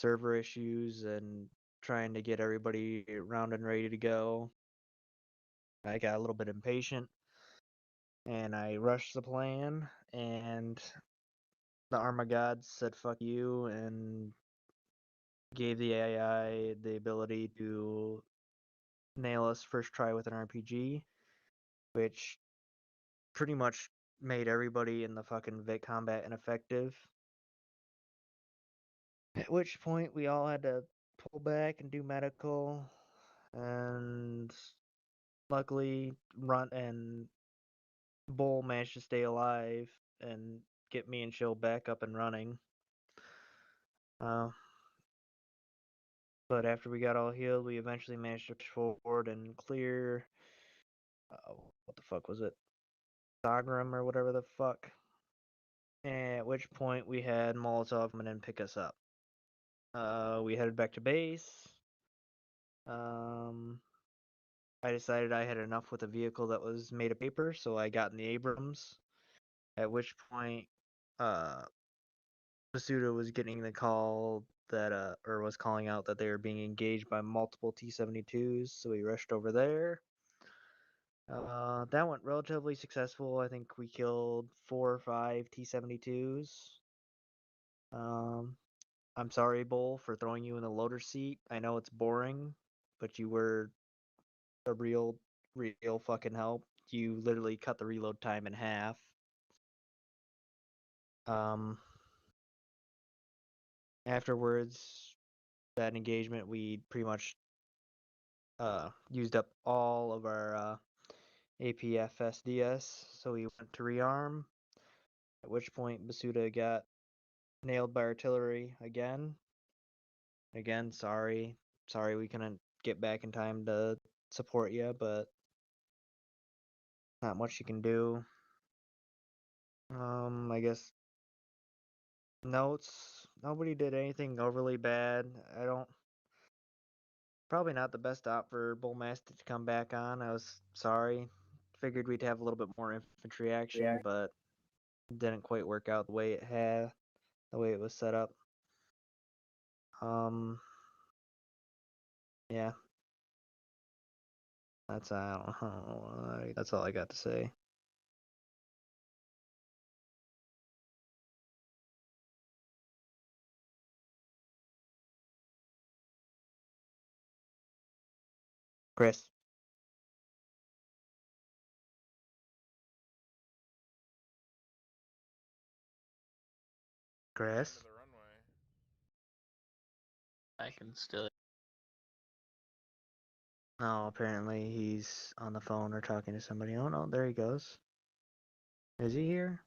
server issues and trying to get everybody round and ready to go, I got a little bit impatient and I rushed the plan, and the Arma gods said fuck you and gave the AI the ability to nail us first try with an RPG, which pretty much made everybody in the fucking Vic combat ineffective. At which point we all had to pull back and do medical, and luckily Runt and Bull managed to stay alive and get me and Chill back up and running. But after we got all healed, we eventually managed to push forward and clear. What the fuck was it? Zagrim or whatever the fuck. At which point we had Molotov come in and pick us up. We headed back to base. I decided I had enough with a vehicle that was made of paper, so I got in the Abrams. At which point, Masuda was getting the call that, or was calling out that they were being engaged by multiple T-72s, so we rushed over there. That went relatively successful. I think we killed 4 or 5 T-72s. I'm sorry, Bull, for throwing you in the loader seat. I know it's boring, but you were a real fucking help. You literally cut the reload time in half. Afterwards, that engagement, we pretty much used up all of our APF SDS, so we went to rearm, at which point Basuda got nailed by artillery again. Again, sorry we couldn't get back in time to support you, but not much you can do. I guess notes, nobody did anything overly bad. Probably not the best op for Bullmastiff to come back on. I was sorry. Figured we'd have a little bit more infantry action, but it didn't quite work out the way it was set up. Yeah. That's that's all I got to say. Chris. Chris. The runway. I can still. Oh, apparently he's on the phone or talking to somebody. Oh no, there he goes. Is he here?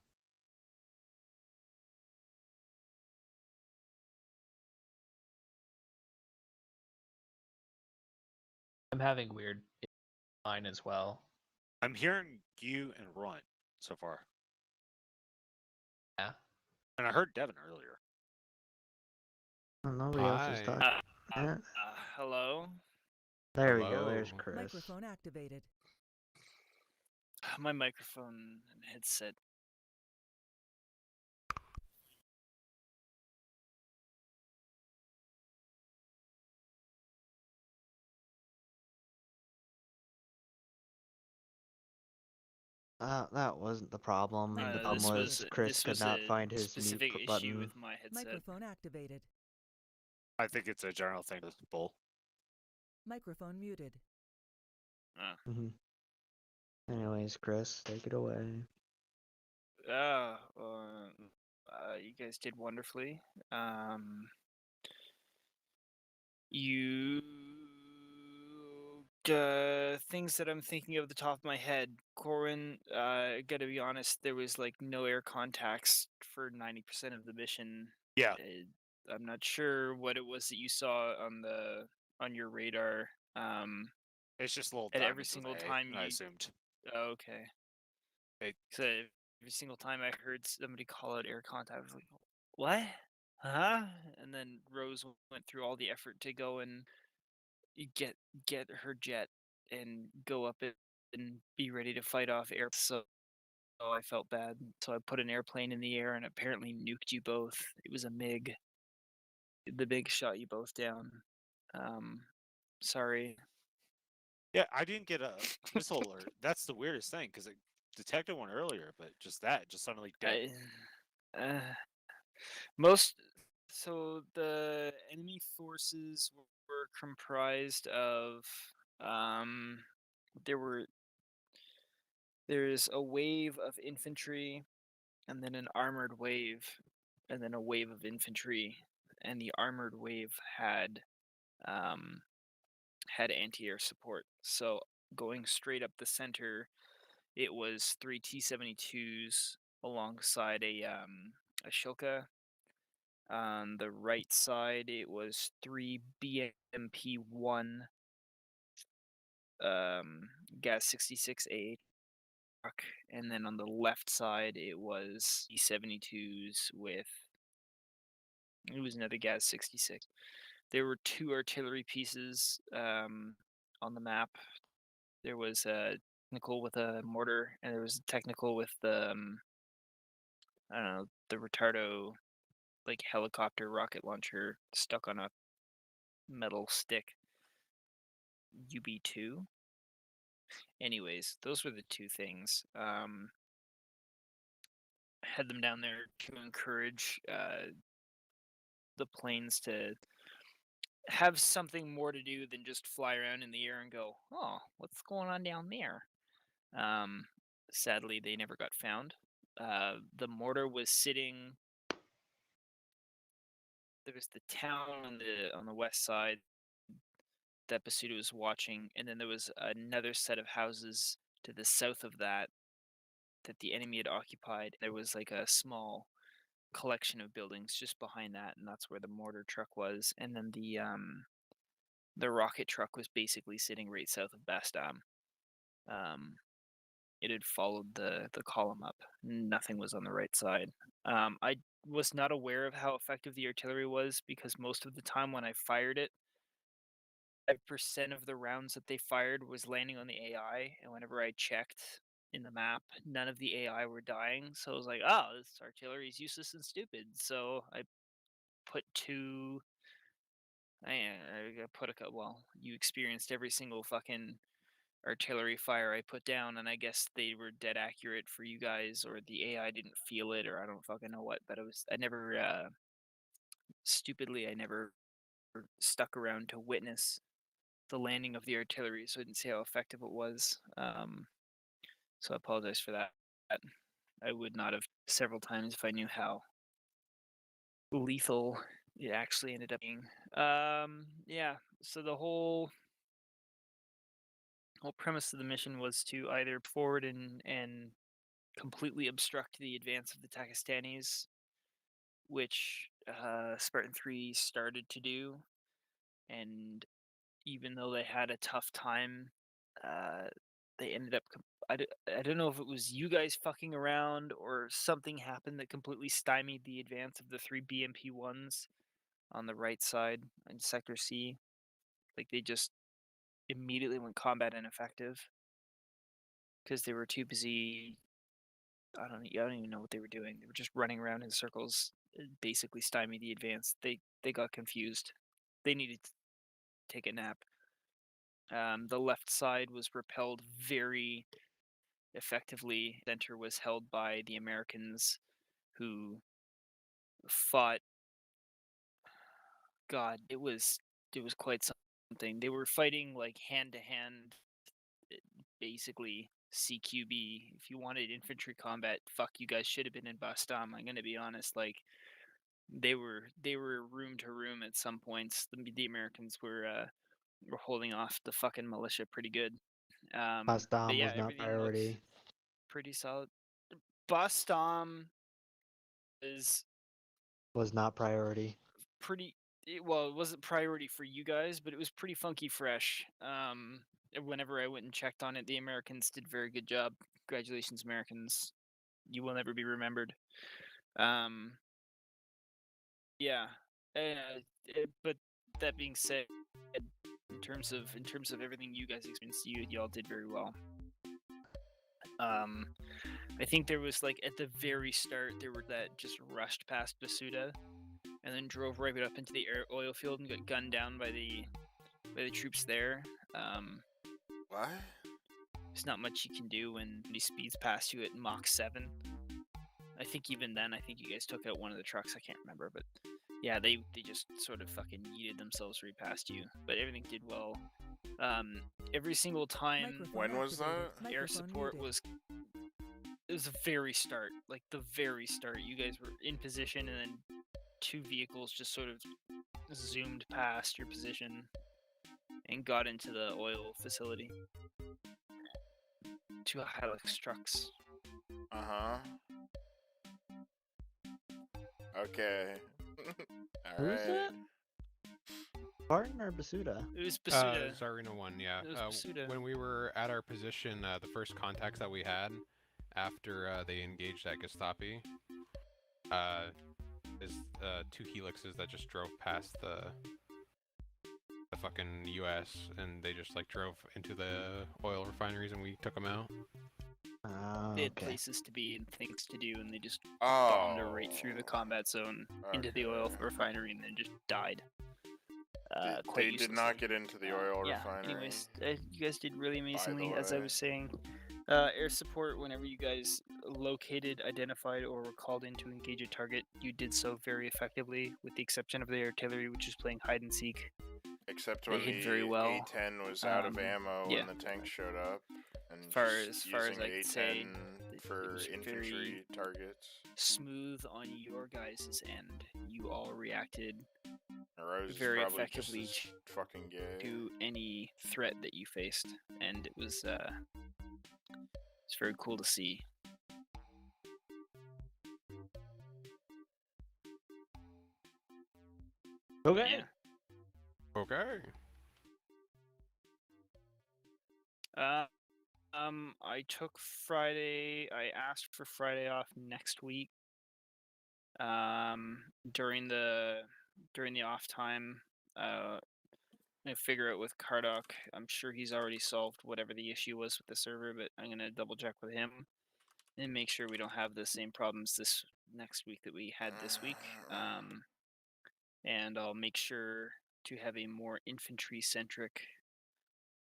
I'm having weird line as well. I'm hearing you and Runt so far. Yeah. And I heard Devin earlier. Oh, nobody else is talking. Hello? There we go. There's Chris. Microphone activated. My microphone and headset. That wasn't the problem. The problem was Chris could not find his mute button. Issue with my headset. Microphone activated. I think it's a general thing with Bull. Microphone muted. Anyways, Chris, take it away. You guys did wonderfully. Things that I'm thinking of the top of my head, Corin, gotta be honest, there was like no air contacts for 90% of the mission. Yeah. I'm not sure what it was that you saw on your radar. It's just a little. At every single time I assumed. Oh, okay. So every single time I heard somebody call out air contact, I was like, "What? Huh?" And then Rose went through all the effort to go and get her jet and go up it and be ready to fight off air. So I felt bad. So I put an airplane in the air and apparently nuked you both. It was a MiG. the big shot you both down. Sorry. Yeah, I didn't get a missile alert. That's the weirdest thing because it detected one earlier, but just suddenly dead. So the enemy forces were comprised of there's a wave of infantry, and then an armored wave, and then a wave of infantry, and the armored wave had anti-air support. So going straight up the center, it was 3 T-72s alongside a Shilka. On the right side, it was 3 BMP-1 Gas 66A truck, and then on the left side, it was T-72s with another Gas 66. There were 2 artillery pieces on the map. There was a technical with a mortar, and there was a technical with the I don't know, the Retardo like helicopter rocket launcher stuck on a metal stick. UB2. Anyways, those were the 2 things. Had them down there to encourage the planes to have something more to do than just fly around in the air and go, oh, what's going on down there? Sadly, they never got found. The mortar was sitting. There was the town on the west side that Basuda was watching, and then there was another set of houses to the south of that the enemy had occupied. There was like a small collection of buildings just behind that, and that's where the mortar truck was. And then the rocket truck was basically sitting right south of Bastam. It had followed the column up. Nothing was on the right side. I was not aware of how effective the artillery was because most of the time when I fired it, 5% of the rounds that they fired was landing on the AI, and whenever I checked in the map, none of the AI were dying. So I was like, oh, this artillery is useless and stupid. So I put 2. I put a couple. Well, you experienced every single fucking artillery fire I put down, and I guess they were dead accurate for you guys, or the AI didn't feel it, or I don't fucking know what. But I never stuck around to witness the landing of the artillery, so I didn't see how effective it was. So I apologize for that. I would not have several times if I knew how lethal it actually ended up being. Yeah. So the whole premise of the mission was to either forward and completely obstruct the advance of the Takistanis, which Spartan 3 started to do, and even though they had a tough time, they ended up. I don't know if it was you guys fucking around or something happened that completely stymied the advance of the 3 BMP-1s on the right side in Sector C. Like they just immediately went combat ineffective because they were too busy. I don't even know what they were doing. They were just running around in circles, basically stymie the advance. They got confused. They needed to take a nap. The left side was repelled very effectively. Center was held by the Americans, who fought. God, it was quite something. They were fighting like hand to hand, basically CQB. If you wanted infantry combat, fuck, you guys should have been in Bastam. I'm gonna be honest. Like they were room to room at some points. The Americans were holding off the fucking militia pretty good. Bastam yeah, was not priority. Pretty solid. Bastam was not priority. Pretty well. It wasn't priority for you guys, but it was pretty funky fresh. Whenever I went and checked on it, the Americans did a very good job. Congratulations, Americans. You will never be remembered. Yeah. But that being said, in terms of everything you guys experienced, y'all did very well. I think there was like at the very start there were that just rushed past Basuda, and then drove right up into the oil field and got gunned down by the troops there. What? There's not much you can do when he speeds past you at Mach 7. I think even then, I think you guys took out one of the trucks. I can't remember, but yeah, they just sort of fucking yeeted themselves right past you. But everything did well. Every single time Microphone When was activated. that? air Microphone support muted. was, it was the very start, like the very start. You guys were in position, and then 2 vehicles just sort of zoomed past your position and got into the oil facility. 2 Hilux trucks. Uh-huh. Okay. Who is Alright. that? Barton or Basuda? It was Basuda. Zarina 1, yeah. It was Basuda. When we were at our position, the first contacts that we had after they engaged that Gestapi, is 2 helixes that just drove past the fucking U.S. and they just like drove into the oil refineries and we took them out. They had Okay. places to be and things to do, and they just Oh. bombed her right through the combat zone into the oil Okay. refinery, and then just died. Quite They did not uselessly. get into the oil Yeah. refinery. Anyways, you guys did really the amazingly, as I way. was saying. Air support, whenever you guys located, identified, or were called in to engage a target, you did so very effectively, with the exception of the artillery, which was playing hide and seek. Except They when hit the very well. A-10 was out of ammo yeah. when the tank showed up. And Far just as I using could say, A-10 it for was infantry targets. Smooth on your guys' end. You all reacted Rose is very probably effectively just as fucking gay. to any threat that you faced, and it was it's very cool to see. Okay. Yeah. Okay. I took Friday. I asked for Friday off next week. During the off time, I figure out with Kardoc. I'm sure he's already solved whatever the issue was with the server, but I'm gonna double check with him and make sure we don't have the same problems this next week that we had this week. And I'll make sure to have a more infantry-centric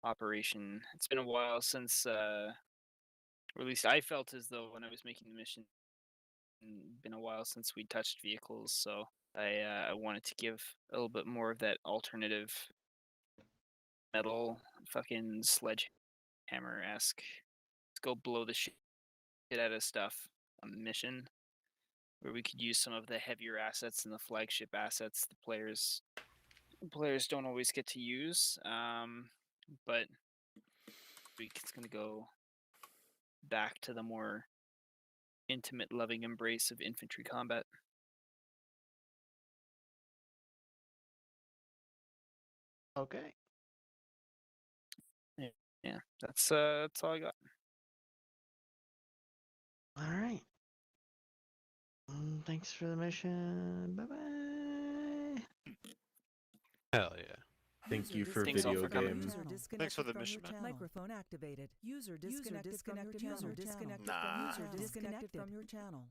operation. It's been a while since, or at least I felt as though when I was making the mission, been a while since we touched vehicles, so I wanted to give a little bit more of that alternative metal fucking sledgehammer-esque, let's go blow the shit out of stuff mission, where we could use some of the heavier assets and the flagship assets the players don't always get to use. But it's gonna go back to the more intimate, loving embrace of infantry combat. Okay. Yeah, that's all I got. All right. Thanks for the mission. Bye bye. Hell yeah. Thank you for Thanks all video for coming. game. Thanks for the mission, man. Microphone activated. User disconnected from your channel. Nah. User disconnected from your channel.